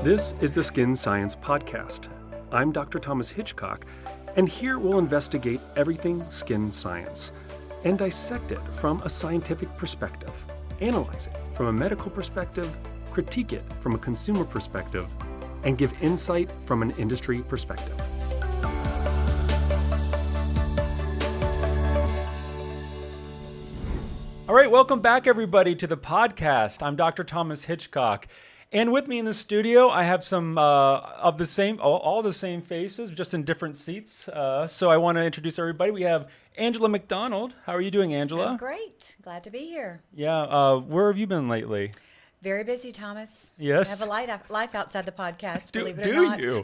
This is the Skin Science Podcast. I'm Dr. Thomas Hitchcock, and here we'll investigate everything skin science and dissect it from a scientific perspective, analyze it from a medical perspective, critique it from a consumer perspective, and give insight from an industry perspective. All right, welcome back, everybody, to the podcast. I'm Dr. Thomas Hitchcock. And with me in the studio, I have some of the same, all the same faces, just in different seats. So I want to introduce everybody. We have Angela McDonald. How are you doing, Angela? I'm great. Glad to be here. Yeah. Where have you been lately? Very busy, Thomas. Yes. I have a life outside the podcast, believe it or do not. you?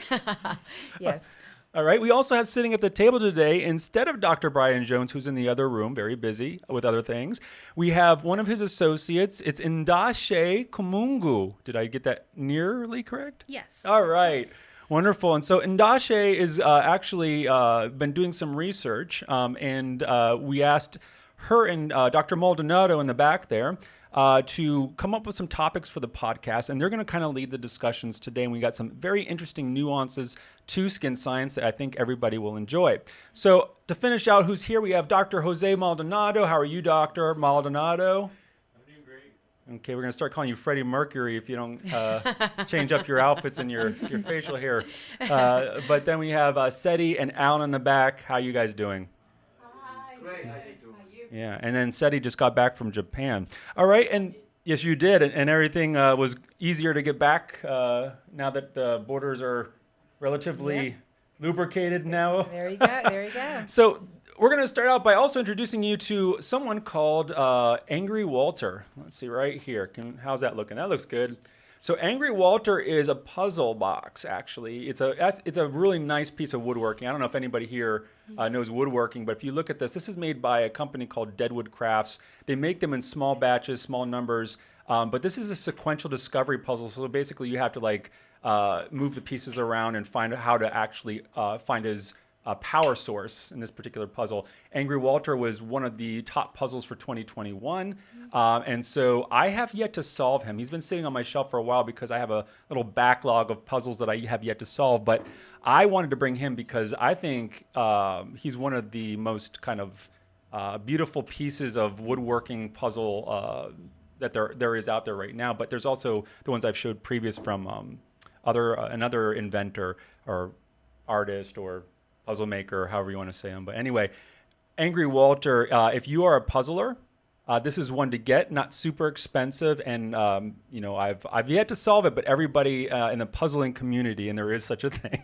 Yes. All right. We also have sitting at the table today, instead of Dr. Brian Jones, who's in the other room, very busy with other things, we have one of his associates. It's Ndashe Kamungu. Did I get that nearly correct? Yes. All right. Yes. Wonderful. And so Ndashe is actually been doing some research, and we asked her and Dr. Maldonado in the back there to come up with some topics for the podcast, and they're going to kind of lead the discussions today. And we got some very interesting nuances to skin science that I think everybody will enjoy. So to finish out who's here, we have Dr. Jose Maldonado. How are you, Dr. Maldonado? I'm doing great. Okay, we're going to start calling you Freddie Mercury if you don't change up your outfits and your facial hair. But then we have Seti and Alan in the back. How are you guys doing? Hi. Great. How you doing? Yeah, and then Seti just got back from Japan. All right, and yes, you did, and everything was easier to get back now that the borders are relatively lubricated now. There you go. There you go. So we're going to start out by also introducing you to someone called Angry Walter. Let's see right here. How's that looking? That looks good. So Angry Walter is a puzzle box, actually. It's a really nice piece of woodworking. I don't know if anybody here knows woodworking, but if you look at this, this is made by a company called Deadwood Crafts. They make them in small batches, small numbers, but this is a sequential discovery puzzle. So basically you have to move the pieces around and find out how to actually find his power source in this particular puzzle. Angry Walter was one of the top puzzles for 2021. And so I have yet to solve him. He's been sitting on my shelf for a while because I have a little backlog of puzzles that I have yet to solve. But I wanted to bring him because I think he's one of the most kind of beautiful pieces of woodworking puzzle that there is out there right now. But there's also the ones I've showed previous from another inventor or artist or puzzle maker, however you want to say them. But anyway, Angry Walter, if you are a puzzler, this is one to get, not super expensive. And, I've yet to solve it, but everybody in the puzzling community, and there is such a thing,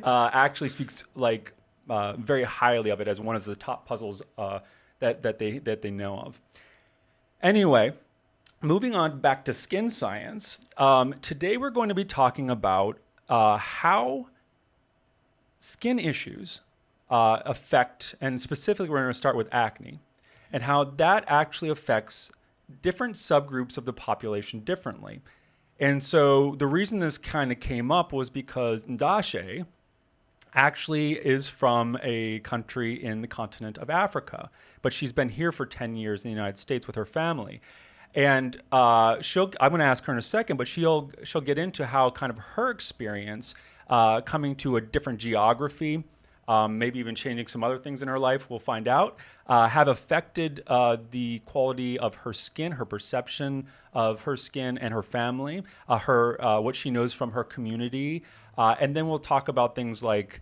actually speaks very highly of it as one of the top puzzles that they know of. Anyway, moving on back to skin science, today we're going to be talking about how skin issues affect, and specifically we're going to start with acne, and how that actually affects different subgroups of the population differently. And so the reason this kind of came up was because Ndashe actually is from a country in the continent of Africa, but she's been here for 10 years in the United States with her family. And I'm going to ask her in a second, but she'll get into how kind of her experience coming to a different geography, maybe even changing some other things in her life, we'll find out, have affected the quality of her skin, her perception of her skin and her family, what she knows from her community. And then we'll talk about things like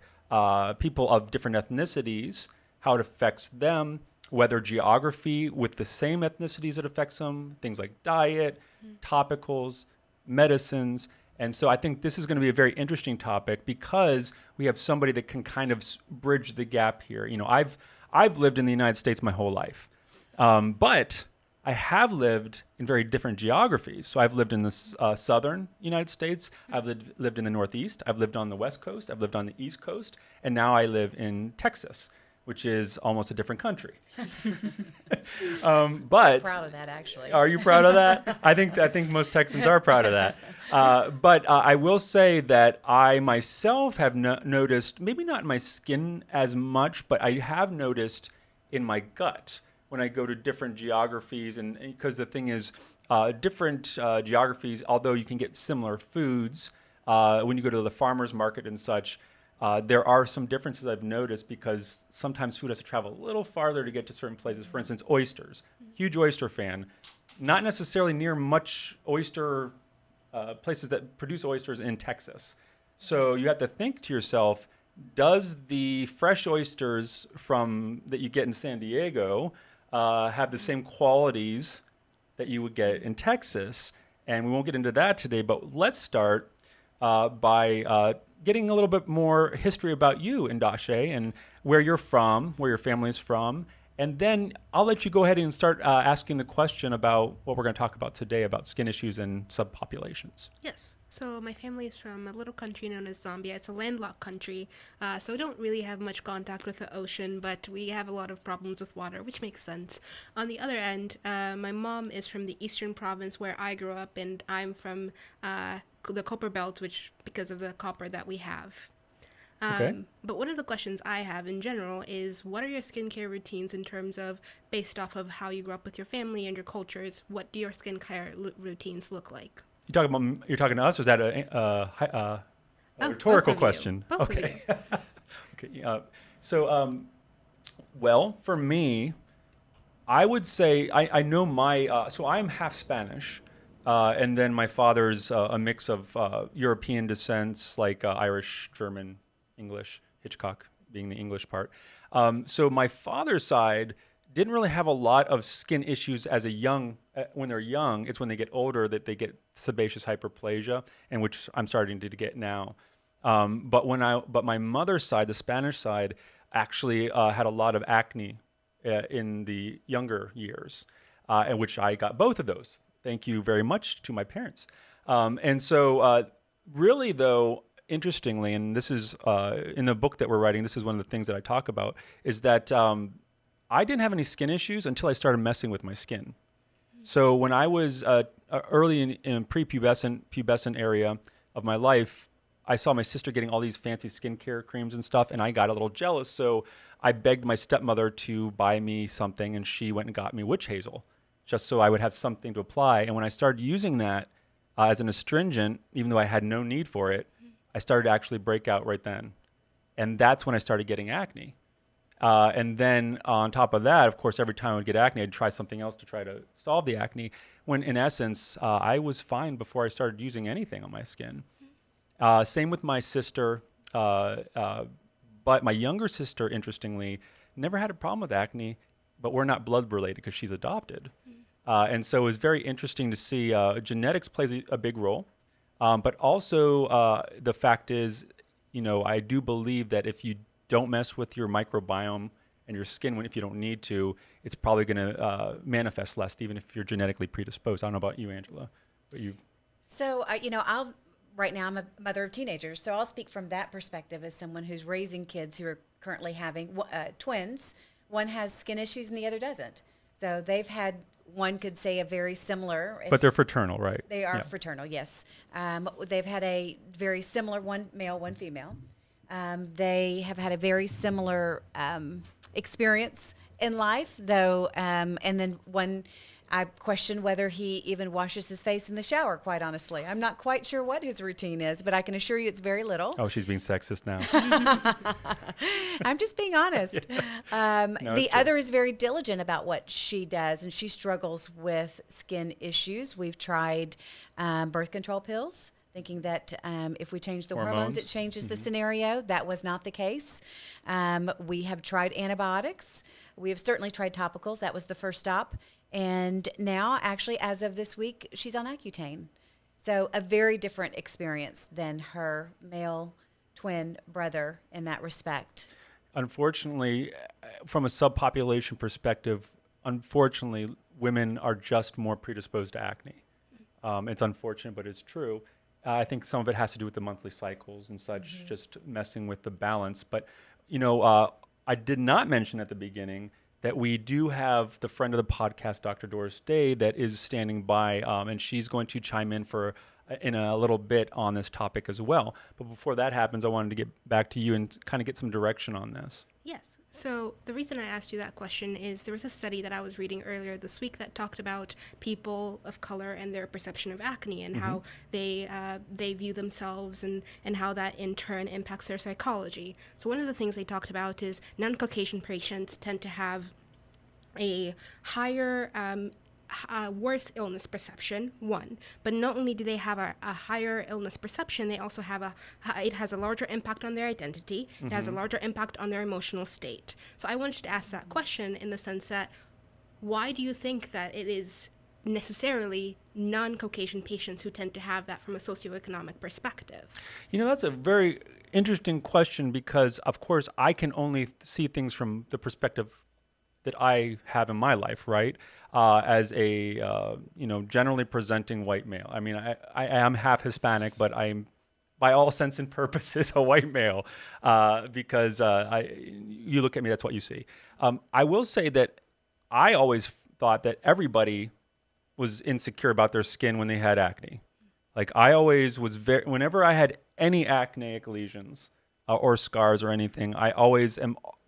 people of different ethnicities, how it affects them, whether geography with the same ethnicities it affects them, things like diet, topicals, medicines. And so I think this is going to be a very interesting topic because we have somebody that can kind of bridge the gap here. You know, I've lived in the United States my whole life, but I have lived in very different geographies. So I've lived in the southern United States. I've lived in the Northeast. I've lived on the West Coast. I've lived on the East Coast. And now I live in Texas, which is almost a different country. But I'm proud of that, actually. Are you proud of that? I think most Texans are proud of that. But I will say that I myself have noticed, maybe not in my skin as much, but I have noticed in my gut when I go to different geographies, and because the thing is, different geographies, although you can get similar foods, when you go to the farmer's market and such, there are some differences I've noticed because sometimes food has to travel a little farther to get to certain places. For instance, oysters. Huge oyster fan. Not necessarily near much oyster places that produce oysters in Texas. So you have to think to yourself, does the fresh oysters that you get in San Diego have the same qualities that you would get in Texas? And we won't get into that today, but let's start by getting a little bit more history about you, Ndashe, and where you're from, where your family is from. And then I'll let you go ahead and start asking the question about what we're going to talk about today about skin issues and subpopulations. Yes. So my family is from a little country known as Zambia. It's a landlocked country, so we don't really have much contact with the ocean, but we have a lot of problems with water, which makes sense. On the other end, my mom is from the eastern province where I grew up, and I'm from the copper belt, which because of the copper that we have. Okay. But one of the questions I have in general is, what are your skincare routines in terms of, based off of how you grew up with your family and your cultures, what do your skincare routines look like? You're talking to us, or is that a rhetorical question? Both Okay. of you. Okay. Well, for me, I would say I know so I'm half Spanish, and then my father's a mix of European descents, like Irish, German, English, Hitchcock being the English part. So my father's side didn't really have a lot of skin issues when they're young. It's when they get older that they get sebaceous hyperplasia, and which I'm starting to get now. But my mother's side, the Spanish side, actually had a lot of acne in the younger years, in which I got both of those. Thank you very much to my parents. And so really, though, interestingly, and this is in the book that we're writing, this is one of the things that I talk about, is that I didn't have any skin issues until I started messing with my skin. So when I was early in pubescent area of my life, I saw my sister getting all these fancy skincare creams and stuff, and I got a little jealous. So I begged my stepmother to buy me something, and she went and got me witch hazel, just so I would have something to apply. And when I started using that as an astringent, even though I had no need for it, I started to actually break out right then. And that's when I started getting acne. And then on top of that, of course, every time I would get acne, I'd try something else to try to solve the acne, when in essence, I was fine before I started using anything on my skin. Same with my sister, but my younger sister, interestingly, never had a problem with acne, but we're not blood related because she's adopted. And so it was very interesting to see genetics plays a big role. But also the fact is, I do believe that if you don't mess with your microbiome and your skin if you don't need to, it's probably going to manifest less, even if you're genetically predisposed. I don't know about you, Angela, but you. So, right now I'm a mother of teenagers, so I'll speak from that perspective as someone who's raising kids who are currently having twins. One has skin issues and the other doesn't. So they've had, one could say, a very similar. But they're fraternal, right? They are fraternal, yes. They've had a very similar, one male, one female. They have had a very similar experience in life, though, and then one, I question whether he even washes his face in the shower, quite honestly. I'm not quite sure what his routine is, but I can assure you it's very little. Oh, she's being sexist now. I'm just being honest. No, the other is very diligent about what she does, and she struggles with skin issues. We've tried birth control pills, thinking that if we change the hormones, it changes the scenario. That was not the case. We have tried antibiotics. We have certainly tried topicals. That was the first stop. And now, actually, as of this week, she's on Accutane. So a very different experience than her male twin brother in that respect. Unfortunately, from a subpopulation perspective, women are just more predisposed to acne. It's unfortunate, but it's true. I think some of it has to do with the monthly cycles and such, just messing with the balance. But, I did not mention at the beginning that we do have the friend of the podcast, Dr. Doris Day, that is standing by, and she's going to chime in a little bit on this topic as well. But before that happens, I wanted to get back to you and kind of get some direction on this. Yes. So the reason I asked you that question is there was a study that I was reading earlier this week that talked about people of color and their perception of acne and how they view themselves and how that in turn impacts their psychology. So one of the things they talked about is non-Caucasian patients tend to have a higher worse illness perception, one. But not only do they have a higher illness perception, they also have it has a larger impact on their identity. It has a larger impact on their emotional state. So I wanted to ask that question in the sense that why do you think that it is necessarily non-Caucasian patients who tend to have that from a socioeconomic perspective? You know, that's a very interesting question because, of course, I can only see things from the perspective that I have in my life, right? As a, generally presenting white male. I mean, I am half Hispanic, but I'm, by all sense and purposes, a white male because you look at me, that's what you see. I will say that I always thought that everybody was insecure about their skin when they had acne. Like I always was whenever I had any acneic lesions, or scars or anything, I always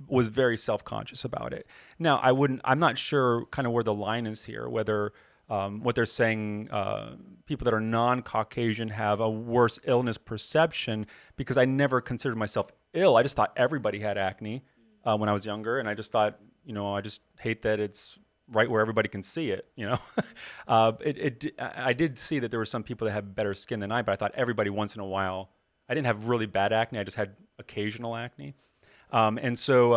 was very self-conscious about it. Now, I'm not sure kind of where the line is here, whether what they're saying, people that are non-Caucasian have a worse illness perception, because I never considered myself ill. I just thought everybody had acne when I was younger, and I just thought, I just hate that it's right where everybody can see it, I did see that there were some people that had better skin than I, but I thought everybody once in a while. I didn't have really bad acne. I just had occasional acne. And so,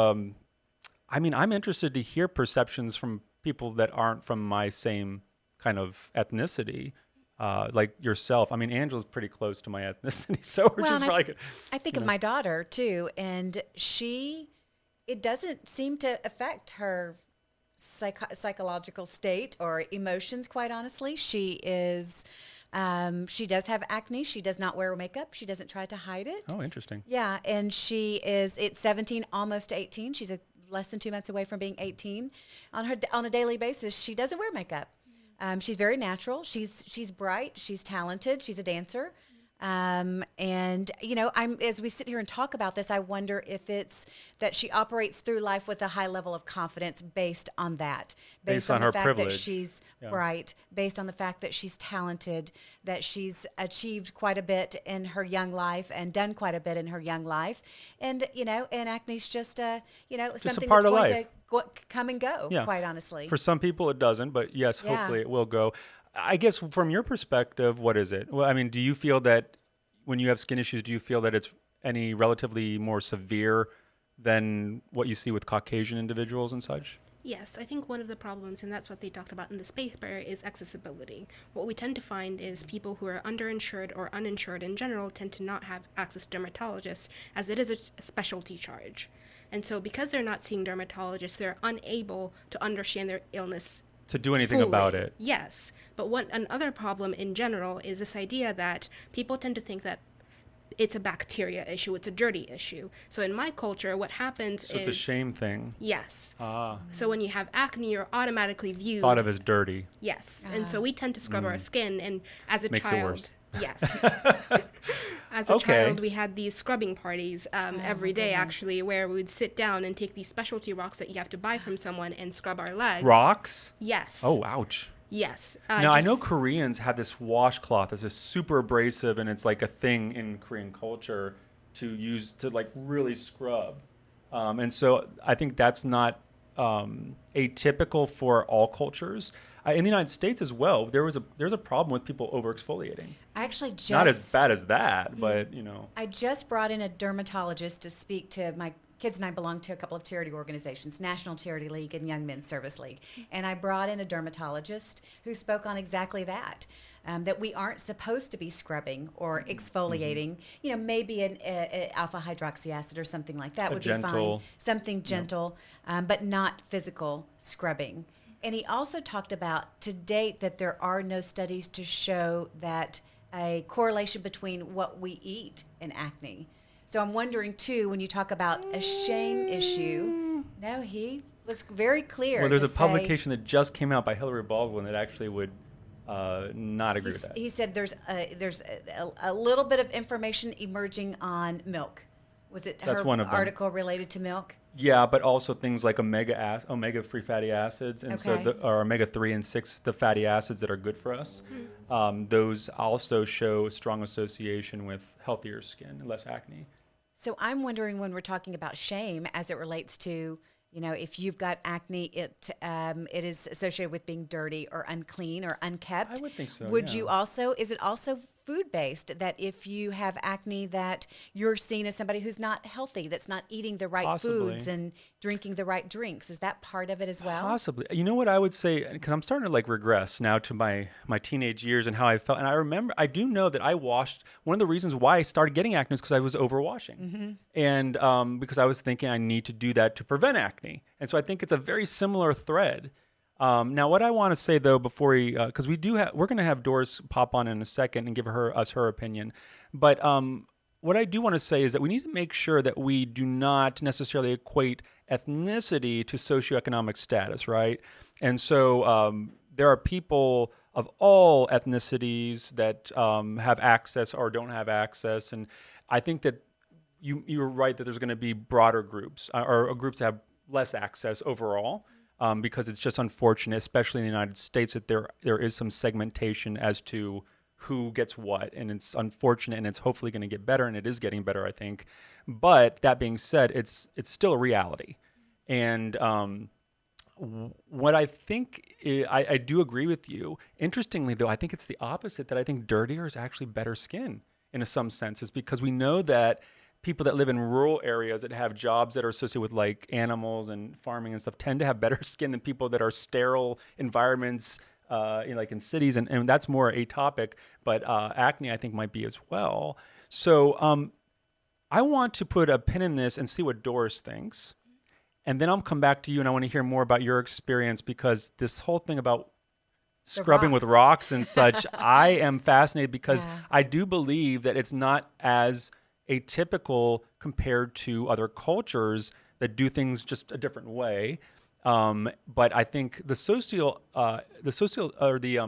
I'm interested to hear perceptions from people that aren't from my same kind of ethnicity, like yourself. I mean, Angela's pretty close to my ethnicity, so which is probably good. I think of my daughter too, and it doesn't seem to affect her psychological state or emotions, quite honestly. She does have acne. She does not wear makeup. She doesn't try to hide it. Oh, interesting. Yeah, and it's 17, almost 18. She's less than 2 months away from being 18. On a daily basis, she doesn't wear makeup. She's very natural. She's bright. She's talented. She's a dancer. As we sit here and talk about this, I wonder if it's that she operates through life with a high level of confidence based on that, based on the her fact privilege. that she's bright, based on the fact that she's talented, that she's achieved quite a bit in her young life and done quite a bit in her young life, and acne's just something that's going to come and go. Quite honestly, for some people it doesn't, but yes, hopefully it will go. I guess from your perspective, what is it? Well, I mean, do you feel that when you have skin issues, do you feel that it's any relatively more severe than what you see with Caucasian individuals and such? Yes, I think one of the problems, and that's what they talked about in this paper, is accessibility. What we tend to find is people who are underinsured or uninsured in general tend to not have access to dermatologists, as it is a specialty charge. And so because they're not seeing dermatologists, they're unable to understand their illness to do anything fully. About it. Yes. But another problem in general is this idea that people tend to think that it's a bacteria issue, it's a dirty issue. So in my culture, what happens is... So it's a shame thing. Yes. Ah. So when you have acne, you're automatically viewed... Thought of as dirty. Yes. And so we tend to scrub our skin, and as a Makes child... it worse. Yes. As a child, we had these scrubbing parties every day, actually, where we would sit down and take these specialty rocks that you have to buy from someone and scrub our legs. Rocks? Yes. Oh, ouch. Yes. Now, I know Koreans have this washcloth that's just super abrasive, and it's like a thing in Korean culture to use to like really scrub. And so I think that's not atypical for all cultures. In the United States as well, there's a problem with people over-exfoliating. I actually just... Not as bad as that, but, I just brought in a dermatologist to speak to my kids, and I belong to a couple of charity organizations, National Charity League and Young Men's Service League. And I brought in a dermatologist who spoke on exactly that. That we aren't supposed to be scrubbing or exfoliating. Maybe an alpha hydroxy acid or something like that would be fine. Something gentle, but not physical scrubbing. And he also talked about, to date, that there are no studies to show that a correlation between what we eat and acne. So I'm wondering, too, when you talk about a shame issue, no, he was very clear. Well, there's a publication that just came out by Hillary Baldwin that actually would not agree with that. He said there's a little bit of information emerging on milk. Was it That's her one of them. article related to milk? Yeah, but also things like omega-3 fatty acids, and Okay. or omega-3 and 6, the fatty acids that are good for us. Those also show a strong association with healthier skin and less acne. So I'm wondering when we're talking about shame as it relates to, if you've got acne, it is associated with being dirty or unclean or unkept. I would think so, Would yeah. you also, is it also food based that if you have acne that you're seen as somebody who's not healthy, that's not eating the right Possibly. foods and drinking the right drinks? Is that part of it as well? Possibly. You know what I would say, because I'm starting to like regress now to my teenage years and how I felt. And I do know that one of the reasons why I started getting acne is because I was overwashing. And because I was thinking I need to do that to prevent acne. And so I think it's a very similar thread. Now, what I want to say though, before because we're going to have Doris pop on in a second and give us her opinion. But what I do want to say is that we need to make sure that we do not necessarily equate ethnicity to socioeconomic status, right? And so there are people of all ethnicities that have access or don't have access, and I think that you're right that there's going to be broader groups or groups that have less access overall. Because it's just unfortunate, especially in the United States, that there is some segmentation as to who gets what, and it's unfortunate, and it's hopefully going to get better, and it is getting better, I think. But that being said, it's still a reality, and what I think I do agree with you. Interestingly, though, I think it's the opposite. That I think dirtier is actually better skin in some senses, because we know that people that live in rural areas that have jobs that are associated with like animals and farming and stuff tend to have better skin than people that are sterile environments, like in cities, and that's more atopic. But acne, I think, might be as well. So I want to put a pin in this and see what Doris thinks, and then I'll come back to you, and I want to hear more about your experience, because this whole thing about scrubbing with rocks and such, I am fascinated, because I do believe that it's not as atypical compared to other cultures that do things just a different way. But I think the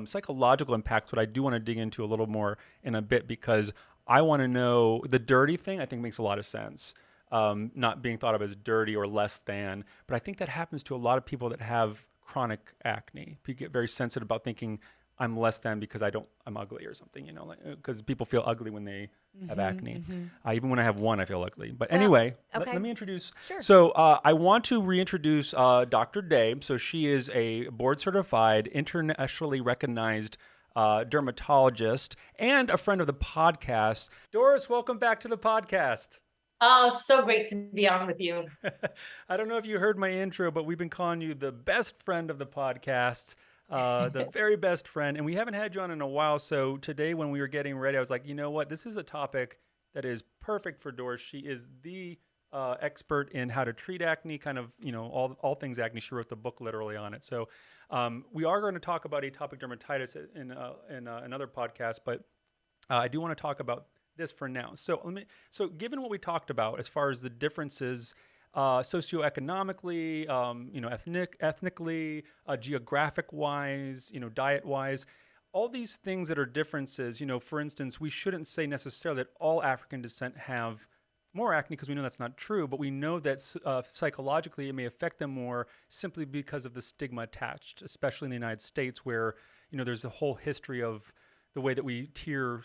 psychological impacts, what I do want to dig into a little more in a bit, because I want to know the dirty thing. I think makes a lot of sense. Not being thought of as dirty or less than, but I think that happens to a lot of people that have chronic acne. People get very sensitive about thinking I'm less than because I'm ugly or something, because people feel ugly when they have acne. Even when I have one, I feel ugly. But anyway, let me introduce. Sure. So I want to reintroduce Dr. Day. So she is a board-certified, internationally recognized dermatologist and a friend of the podcast. Doris, welcome back to the podcast. Oh, so great to be on with you. I don't know if you heard my intro, but we've been calling you the best friend of the podcast. The very best friend, and we haven't had you on in a while. So today, when we were getting ready, I was like, you know what? This is a topic that is perfect for Doris. She is the expert in how to treat acne, kind of, all things acne. She wrote the book literally on it. So we are going to talk about atopic dermatitis in another podcast, but I do want to talk about this for now. So given what we talked about as far as the differences socioeconomically, ethnically, geographic-wise, diet-wise, all these things that are differences. For instance, we shouldn't say necessarily that all African descent have more acne, because we know that's not true, but we know that psychologically it may affect them more simply because of the stigma attached, especially in the United States, where there's a whole history of the way that we tier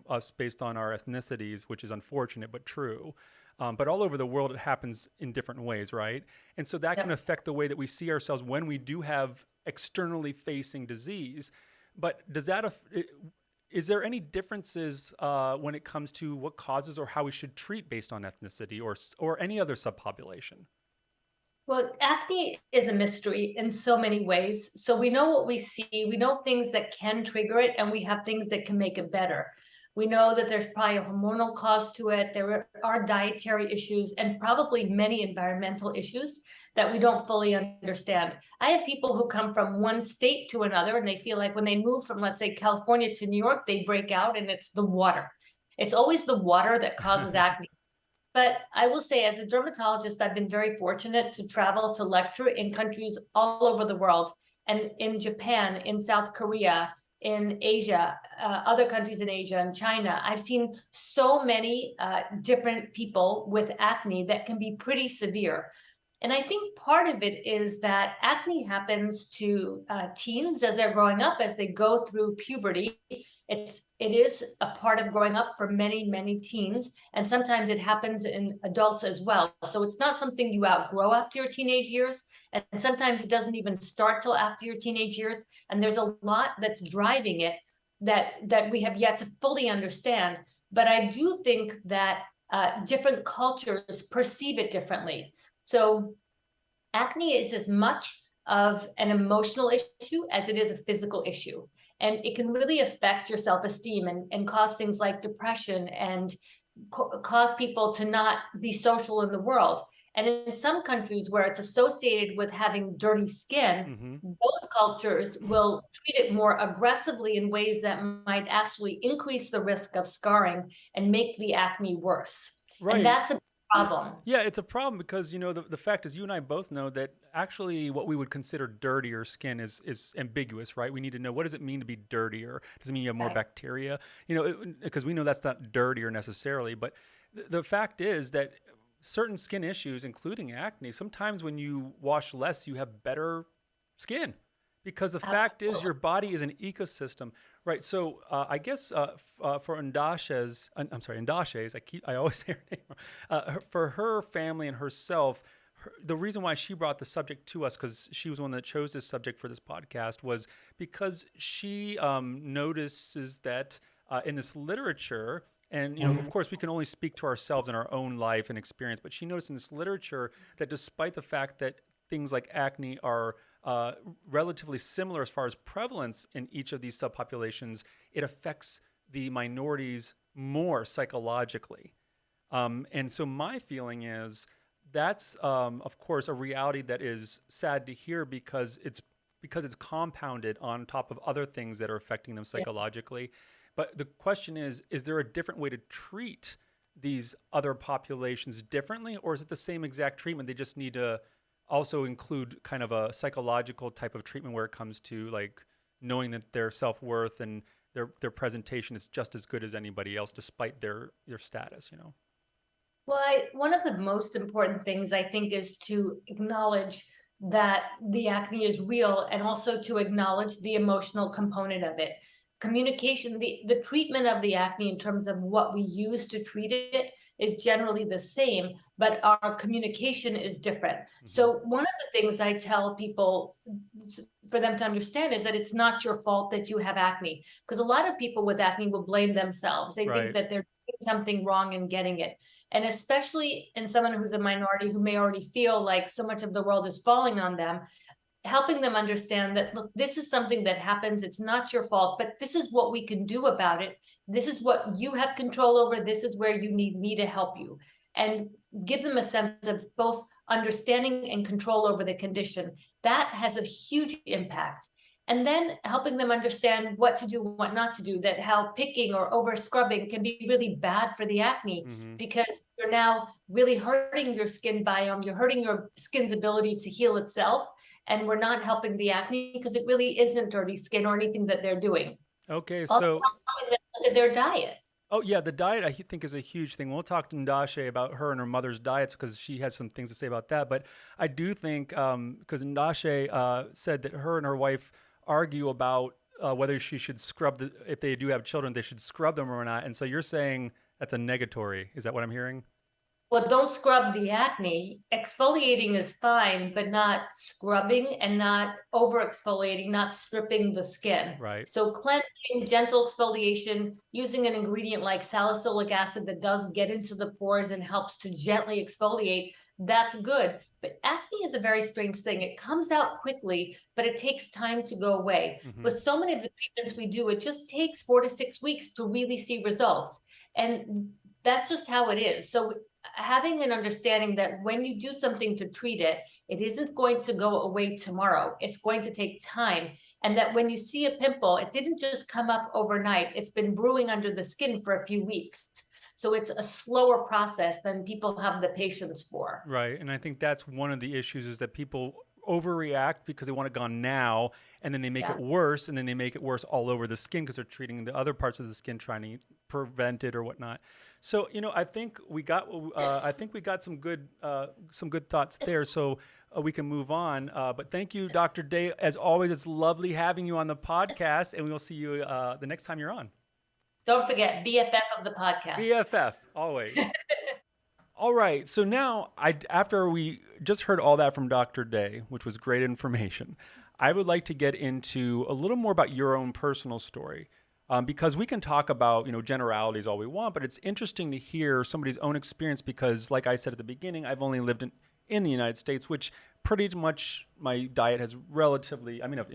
us based on our ethnicities, which is unfortunate but true. But all over the world, it happens in different ways, right? And so that can affect the way that we see ourselves when we do have externally facing disease. But is there any differences when it comes to what causes or how we should treat based on ethnicity or any other subpopulation? Well, acne is a mystery in so many ways. So we know what we see, we know things that can trigger it, and we have things that can make it better. We know that there's probably a hormonal cause to it. There are dietary issues and probably many environmental issues that we don't fully understand. I have people who come from one state to another, and they feel like when they move from, let's say, California to New York, they break out, and it's the water. It's always the water that causes acne. But I will say, as a dermatologist, I've been very fortunate to travel to lecture in countries all over the world, and in Japan, in South Korea, in Asia, other countries in Asia and China, I've seen so many different people with acne that can be pretty severe. And I think part of it is that acne happens to teens as they're growing up, as they go through puberty. It is a part of growing up for many, many teens, and sometimes it happens in adults as well. So it's not something you outgrow after your teenage years, and sometimes it doesn't even start till after your teenage years. And there's a lot that's driving it that we have yet to fully understand. But I do think that different cultures perceive it differently. So acne is as much of an emotional issue as it is a physical issue. And it can really affect your self-esteem and cause things like depression and cause people to not be social in the world. And in some countries where it's associated with having dirty skin, those cultures will treat it more aggressively in ways that might actually increase the risk of scarring and make the acne worse. Right. And that's a problem. Yeah, it's a problem because, you know, the fact is you and I both know that actually what we would consider dirtier skin is ambiguous, right? We need to know, what does it mean to be dirtier? Does it mean you have more bacteria? You know, because we know that's not dirtier necessarily, but the fact is that certain skin issues, including acne, sometimes when you wash less, you have better skin. Because the fact is your body is an ecosystem, right? So I guess for Ndashe's, I always say her name, for her family and herself, the reason why she brought the subject to us, because she was one that chose this subject for this podcast, was because she notices that in this literature, and you know, of course, we can only speak to ourselves in our own life and experience, but she noticed in this literature that despite the fact that things like acne are relatively similar as far as prevalence in each of these subpopulations, it affects the minorities more psychologically. And so my feeling is that's, of course, a reality that is sad to hear because it's compounded on top of other things that are affecting them psychologically. But the question is there a different way to treat these other populations differently, or is it the same exact treatment? They just need to also include kind of a psychological type of treatment where it comes to like knowing that their self-worth and their presentation is just as good as anybody else despite their status, you know? Well, one of the most important things I think is to acknowledge that the acne is real and also to acknowledge the emotional component of it. Communication, the treatment of the acne in terms of what we use to treat it is generally the same, but our communication is different. So one of the things I tell people for them to understand is that it's not your fault that you have acne, because a lot of people with acne will blame themselves. They think that they're doing something wrong in getting it. And especially in someone who's a minority who may already feel like so much of the world is falling on them, helping them understand that, look, this is something that happens. It's not your fault, but this is what we can do about it. This is what you have control over. This is where you need me to help you. And give them a sense of both understanding and control over the condition. That has a huge impact. And then helping them understand what to do, what not to do, that how picking or over scrubbing can be really bad for the acne because you're now really hurting your skin biome. You're hurting your skin's ability to heal itself. And we're not helping the acne because it really isn't dirty skin or anything that they're doing. Okay, so look at their diet. Oh yeah, the diet I think is a huge thing. We'll talk to Ndashe about her and her mother's diets because she has some things to say about that. But I do think because Ndashe said that her and her wife argue about whether she should scrub if they do have children, they should scrub them or not. And so you're saying that's a negatory. Is that what I'm hearing? Well, don't scrub the acne. Exfoliating is fine, but not scrubbing and not over-exfoliating, not stripping the skin. Right. So cleansing, gentle exfoliation, using an ingredient like salicylic acid that does get into the pores and helps to gently exfoliate, that's good. But acne is a very strange thing. It comes out quickly, but it takes time to go away. With so many of the treatments we do, it just takes 4 to 6 weeks to really see results. And that's just how it is. So having an understanding that when you do something to treat it, it isn't going to go away tomorrow. It's going to take time. And that when you see a pimple, it didn't just come up overnight. It's been brewing under the skin for a few weeks. So it's a slower process than people have the patience for. Right. And I think that's one of the issues is that people overreact because they want it gone now, and then they make Yeah. it worse, and then they make it worse all over the skin because they're treating the other parts of the skin, trying to prevent it or whatnot. So, I think we got some good thoughts there. So we can move on. But thank you, Dr. Day. As always, it's lovely having you on the podcast, and we will see you the next time you're on. Don't forget, BFF of the podcast. BFF, always. All right. So now, after we just heard all that from Dr. Day, which was great information, I would like to get into a little more about your own personal story. Because we can talk about, generalities all we want, but it's interesting to hear somebody's own experience because, like I said at the beginning, I've only lived in the United States, which pretty much my diet has I've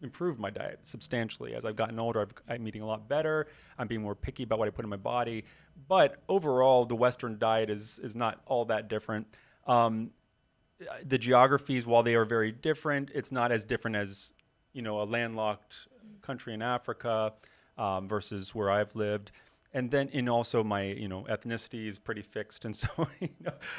improved my diet substantially. As I've gotten older, I'm eating a lot better. I'm being more picky about what I put in my body. But overall, the Western diet is not all that different. The geographies, while they are very different, it's not as different as, a landlocked country in Africa. Versus where I've lived. And then also my, ethnicity is pretty fixed. And so,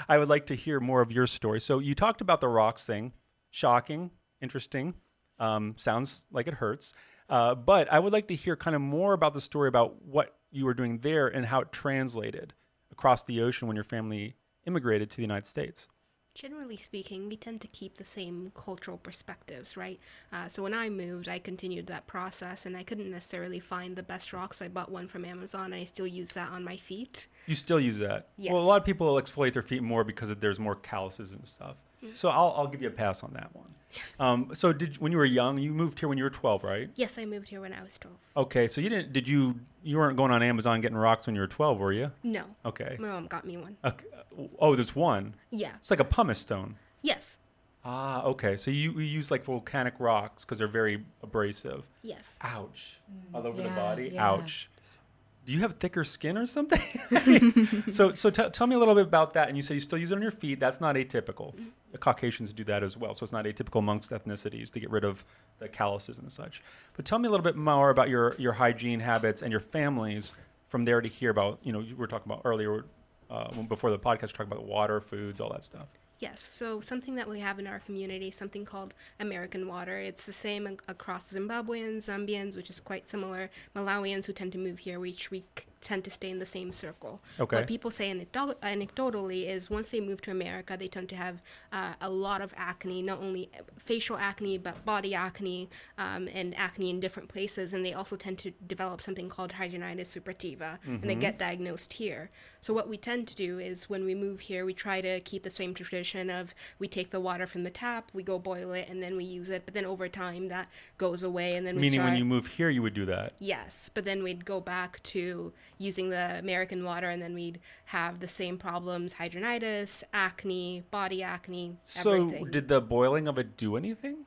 I would like to hear more of your story. So you talked about the rocks thing. Shocking, interesting. Sounds like it hurts. But I would like to hear kind of more about the story about what you were doing there and how it translated across the ocean when your family immigrated to the United States. Generally speaking, we tend to keep the same cultural perspectives, right? So when I moved, I continued that process, and I couldn't necessarily find the best rocks. So I bought one from Amazon, and I still use that on my feet. You still use that? Yes. Well, a lot of people exfoliate their feet more because there's more calluses and stuff. So I'll give you a pass on that one. So when you were young, you moved here when you were 12, right? Yes, I moved here when I was 12. Okay, so you weren't going on Amazon getting rocks when you were 12, were you? No. Okay. My mom got me one. Okay. Oh, there's one. Yeah. It's like a pumice stone. Yes. Ah, okay. So you use like volcanic rocks because they're very abrasive. Yes. Ouch. All over the Yeah, body. yeah. Ouch. Do you have thicker skin or something? So tell me a little bit about that. And you say you still use it on your feet. That's not atypical. The Caucasians do that as well. So it's not atypical amongst ethnicities to get rid of the calluses and such. But tell me a little bit more about your hygiene habits and your families from there to hear about, you were talking about earlier before the podcast, talking about water, foods, all that stuff. Yes, so something that we have in our community, something called American water. It's the same across Zimbabweans, Zambians, which is quite similar, Malawians who tend to move here, which we tend to stay in the same circle. Okay. What people say anecdotally is once they move to America, they tend to have a lot of acne, not only facial acne, but body acne, and acne in different places. And they also tend to develop something called hidradenitis suppurativa, and they get diagnosed here. So what we tend to do is when we move here, we try to keep the same tradition of we take the water from the tap, we go boil it, and then we use it. But then over time, that goes away, and then we Meaning start... when you move here, you would do that? Yes, but then we'd go back to using the American water, and then we'd have the same problems: hidradenitis, acne, body acne, everything. So did the boiling of it do anything?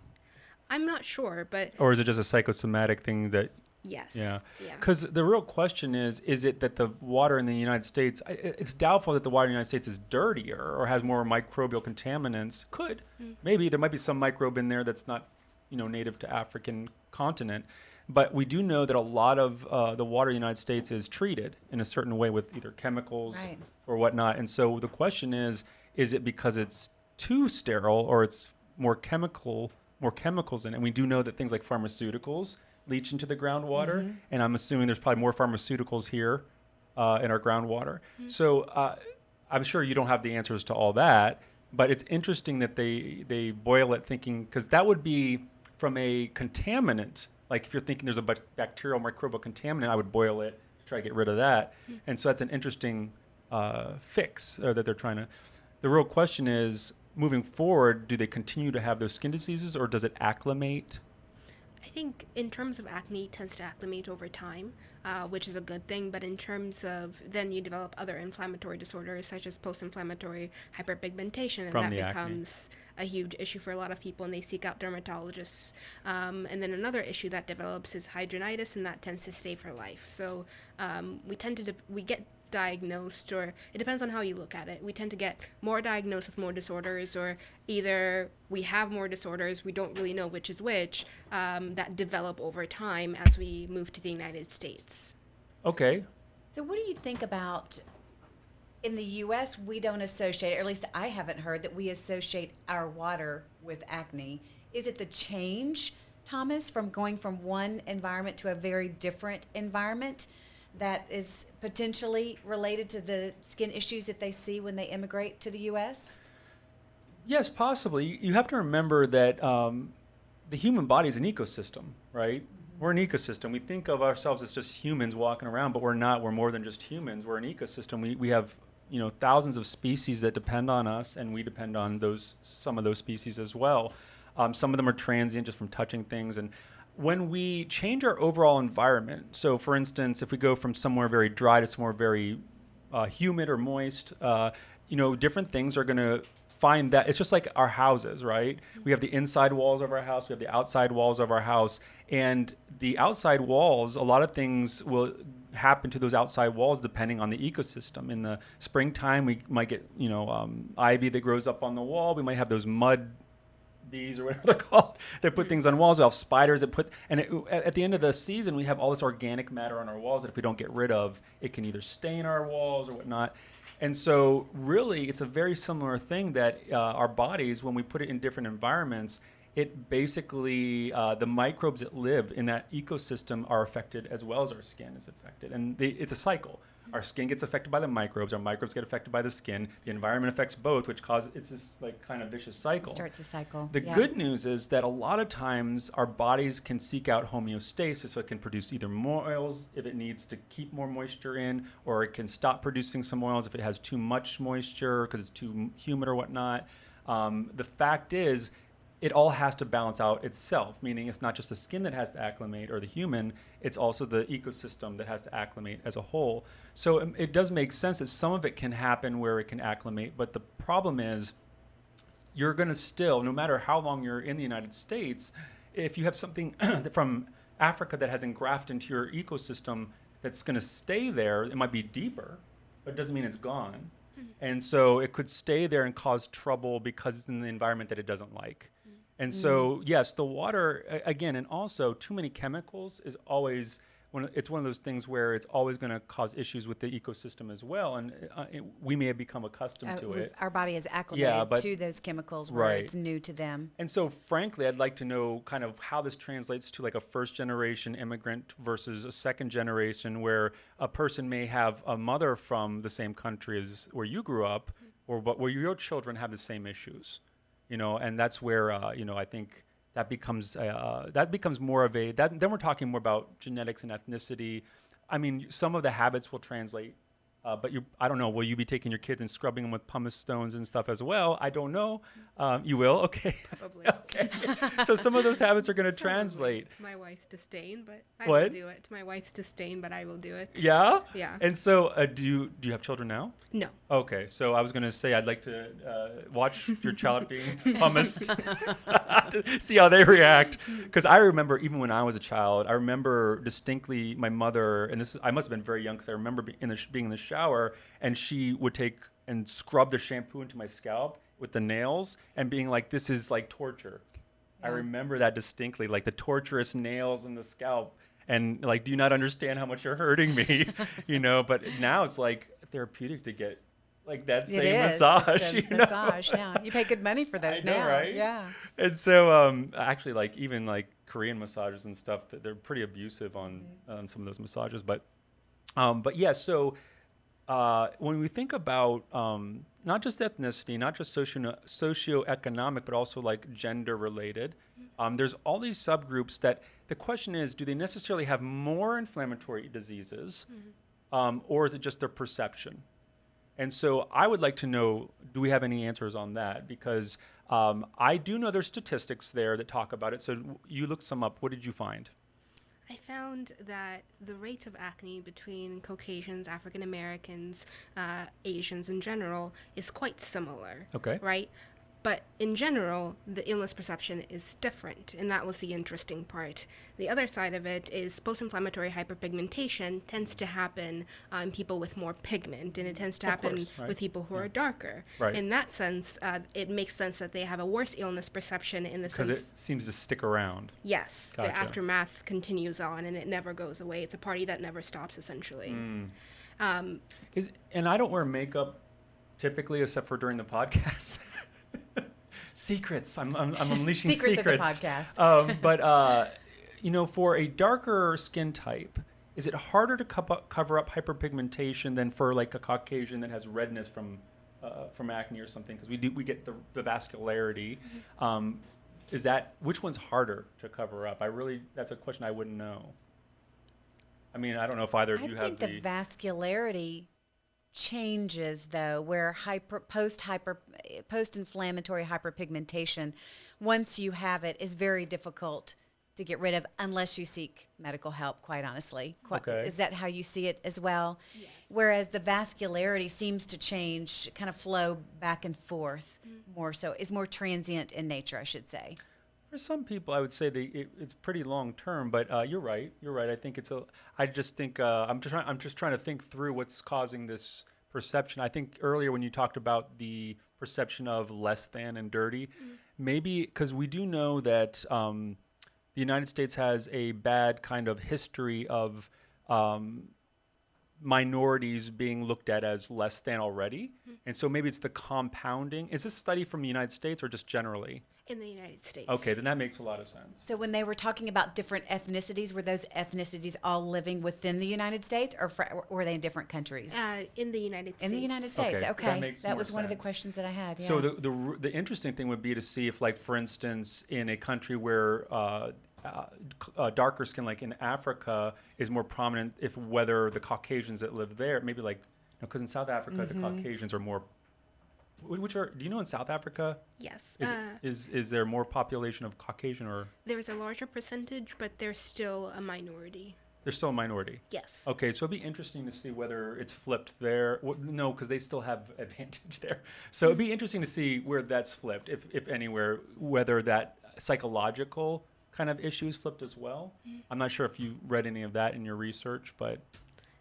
I'm not sure, but Or is it just a psychosomatic thing that... yes. Yeah. Yeah. Because the real question is it that the water in the United States, it's doubtful that the water in the United States is dirtier or has more microbial contaminants. Could. Maybe there might be some microbe in there that's not, native to African continent. But we do know that a lot of the water in the United States is treated in a certain way with either chemicals Right. or whatnot. And so the question is it because it's too sterile or it's more chemicals in it? And we do know that things like pharmaceuticals leach into the groundwater. And I'm assuming there's probably more pharmaceuticals here in our groundwater. So I'm sure you don't have the answers to all that, but it's interesting that they boil it thinking, because that would be from a contaminant. Like if you're thinking there's a bacterial microbial contaminant, I would boil it to try to get rid of that. And so that's an interesting fix that they're trying to. The real question is, moving forward, do they continue to have those skin diseases, or does it acclimate? I think in terms of acne, it tends to acclimate over time, which is a good thing. But in terms of then you develop other inflammatory disorders such as post-inflammatory hyperpigmentation, and From that the acne. becomes a huge issue for a lot of people, and they seek out dermatologists. And then another issue that develops is hidradenitis, and that tends to stay for life. So we get diagnosed, or it depends on how you look at it. We tend to get more diagnosed with more disorders, or either we have more disorders, we don't really know which is which, that develop over time as we move to the United States. Okay. So what do you think about In the U.S., we don't associate, or at least I haven't heard that we associate our water with acne. Is it the change, Thomas, from going from one environment to a very different environment that is potentially related to the skin issues that they see when they immigrate to the U.S.? Yes, possibly. You have to remember that the human body is an ecosystem, right? We're an ecosystem. We think of ourselves as just humans walking around, but we're not. We're more than just humans. We're an ecosystem. We have thousands of species that depend on us, and we depend on some of those species as well. Some of them are transient just from touching things. And when we change our overall environment, so for instance, if we go from somewhere very dry to somewhere very humid or moist, different things are going to find that. It's just like our houses, right? We have the inside walls of our house, we have the outside walls of our house, and the outside walls, a lot of things will happen to those outside walls depending on the ecosystem. In the springtime, we might get ivy that grows up on the wall. We might have those mud bees or whatever they're called that put things on walls. We have spiders that at the end of the season, we have all this organic matter on our walls that if we don't get rid of, it can either stain our walls or whatnot. And so really, it's a very similar thing that our bodies, when we put it in different environments, it basically, the microbes that live in that ecosystem are affected as well as our skin is affected. And it's a cycle. Our skin gets affected by the microbes, our microbes get affected by the skin, the environment affects both, which causes, it's this like kind of vicious cycle. It starts a cycle. The good news is that a lot of times our bodies can seek out homeostasis, so it can produce either more oils if it needs to keep more moisture in, or it can stop producing some oils if it has too much moisture because it's too humid or whatnot. The fact is, it all has to balance out itself, meaning it's not just the skin that has to acclimate or the human, it's also the ecosystem that has to acclimate as a whole. So it does make sense that some of it can happen where it can acclimate, but the problem is you're going to still, no matter how long you're in the United States, if you have something from Africa that has engrafted into your ecosystem that's going to stay there, it might be deeper, but it doesn't mean it's gone. And so it could stay there and cause trouble because it's in the environment that it doesn't like. And so, yes, the water, again, and also too many chemicals is always, it's one of those things where it's always going to cause issues with the ecosystem as well. And we may have become accustomed to it. Our body is acclimated to those chemicals where it's new to them. And so, frankly, I'd like to know kind of how this translates to like a first-generation immigrant versus a second generation, where a person may have a mother from the same country as where you grew up, but where your children have the same issues. And that's where, I think that becomes more of then we're talking more about genetics and ethnicity. I mean, some of the habits will translate, but I don't know, will you be taking your kids and scrubbing them with pumice stones and stuff as well? I don't know. You will? Okay. Probably. Okay. So some of those habits are going to translate. To my wife's disdain, but I will do it. To my wife's disdain, but I will do it. Yeah? Yeah. And so do you have children now? No. Okay, so I was going to say I'd like to watch your child being pumised to see how they react. Because I remember even when I was a child, I remember distinctly my mother, and I must have been very young because I remember being in the shower, and she would take and scrub the shampoo into my scalp with the nails and being like, this is like torture. Yeah. I remember that distinctly, like the torturous nails in the scalp. And like, do you not understand how much you're hurting me? But now it's like therapeutic to get like that same massage. It's a massage, yeah. You pay good money for those now, right? Yeah. And so actually, like even like Korean massages and stuff, they're pretty abusive on some of those massages. But yeah, so when we think about not just ethnicity, not just socioeconomic, but also like gender related, there's all these subgroups that the question is, do they necessarily have more inflammatory diseases, or is it just their perception? And so I would like to know, do we have any answers on that? Because I do know there's statistics there that talk about it. So you looked some up. What did you find? I found that the rate of acne between Caucasians, African Americans, Asians in general is quite similar. Okay. Right? But in general, the illness perception is different, and that was the interesting part. The other side of it is post-inflammatory hyperpigmentation tends to happen in people with more pigment, and it tends to happen with people who are darker. Right. In that sense, it makes sense that they have a worse illness perception in the sense... Because it seems to stick around. Yes. Gotcha. The aftermath continues on, and it never goes away. It's a party that never stops, essentially. And I don't wear makeup typically, except for during the podcast. Secrets. I'm unleashing secrets. Secrets of the podcast. But for a darker skin type, is it harder to cover up hyperpigmentation than for like a Caucasian that has redness from acne or something? Because we get the vascularity. Which one's harder to cover up? That's a question I wouldn't know. I mean, I don't know if either of you have I think the vascularity changes though, where post-inflammatory hyperpigmentation, once you have it, is very difficult to get rid of unless you seek medical help, quite honestly. Okay. Is that how you see it as well? Yes. Whereas the vascularity seems to change, kind of flow back and forth more so, is more transient in nature, I should say. For some people, I would say it's pretty long term, but you're right. You're right. I think I just think I'm just trying to think through what's causing this perception. I think earlier when you talked about the perception of less than and dirty, maybe because we do know that the United States has a bad kind of history of minorities being looked at as less than already, and so maybe it's the compounding. Is this study from the United States or just generally? In the United States. Okay, then that makes a lot of sense. So when they were talking about different ethnicities, were those ethnicities all living within the United States, or were they in different countries? In the United States. In the United States, okay. That was more one of the sense. questions that I had. Yeah. So the interesting thing would be to see if, like, for instance, in a country where darker skin, like in Africa, is more prominent, if whether the Caucasians that live there, maybe like, because in South Africa the Caucasians are more. Do you know in South Africa? Yes. Is there more population of Caucasian, or? There's a larger percentage, but they're still a minority. They're still a minority. Yes. Okay, so it'd be interesting to see whether it's flipped there. Well, no, because they still have advantage there. So it'd be interesting to see where that's flipped, if anywhere, whether that psychological kind of issue is flipped as well. I'm not sure if you read any of that in your research, but.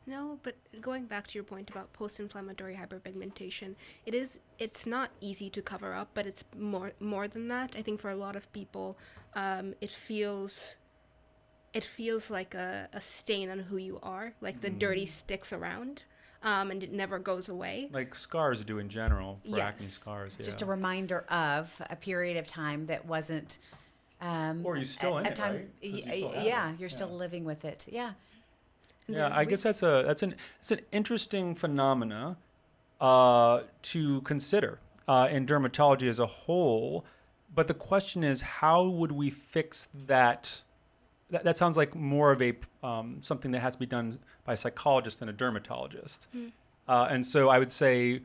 No, but going back to your point about post-inflammatory hyperpigmentation, it's not easy to cover up, but it's more than that. I think for a lot of people, it feels like a stain on who you are, like the dirty sticks around, and it never goes away. Like scars do in general, for yes. acne scars. It's just a reminder of a period of time that wasn't. Or you're still in it, right? You're still living with it. Yeah. Yeah, I guess it's an interesting phenomena to consider in dermatology as a whole. But the question is, how would we fix that? That sounds like more of a something that has to be done by a psychologist than a dermatologist. And so I would say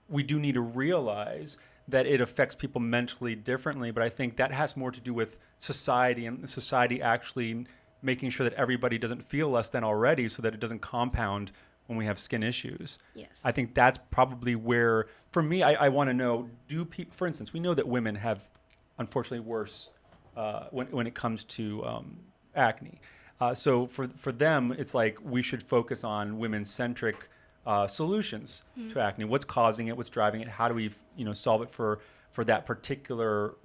we do need to realize that it affects people mentally differently. But I think that has more to do with society, and society actually making sure that everybody doesn't feel less than already, so that it doesn't compound when we have skin issues. Yes. I think that's probably where, for me, I want to know, for instance, we know that women have, unfortunately, worse when it comes to acne. So for them, it's like we should focus on women-centric solutions to acne. What's causing it? What's driving it? How do we solve it for that particular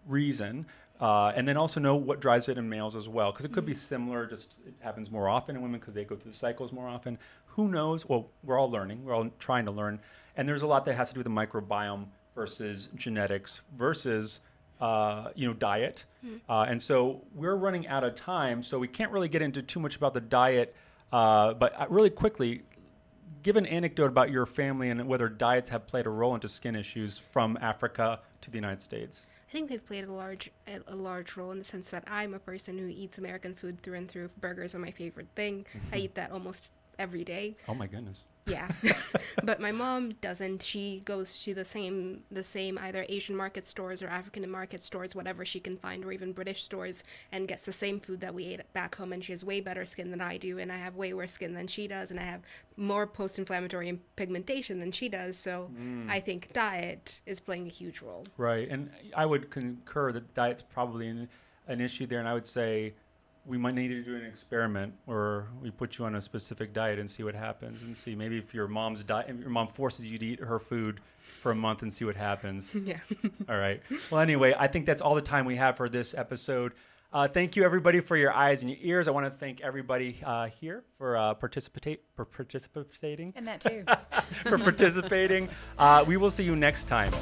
reason? And then also know what drives it in males as well, because it could be similar, just it happens more often in women because they go through the cycles more often. Who knows? Well, we're all learning. We're all trying to learn. And there's a lot that has to do with the microbiome versus genetics versus, diet. And so we're running out of time, so we can't really get into too much about the diet. But really quickly, give an anecdote about your family and whether diets have played a role into skin issues from Africa to the United States. I think they've played a large role in the sense that I'm a person who eats American food through and through. Burgers are my favorite thing. I eat that almost every day. Oh my goodness. Yeah. But my mom doesn't. She goes to the same either Asian market stores or African market stores, whatever she can find, or even British stores, and gets the same food that we ate back home. And she has way better skin than I do, and I have way worse skin than she does, and I have more post-inflammatory pigmentation than she does. So I think diet is playing a huge role. Right. And I would concur that diet's probably an issue there, and I would say we might need to do an experiment where we put you on a specific diet and see what happens, and see maybe if your mom forces you to eat her food for a month and see what happens. Yeah. All right. Well, anyway, I think that's all the time we have for this episode. Thank you, everybody, for your eyes and your ears. I want to thank everybody here for participating. And that too. For participating. We will see you next time.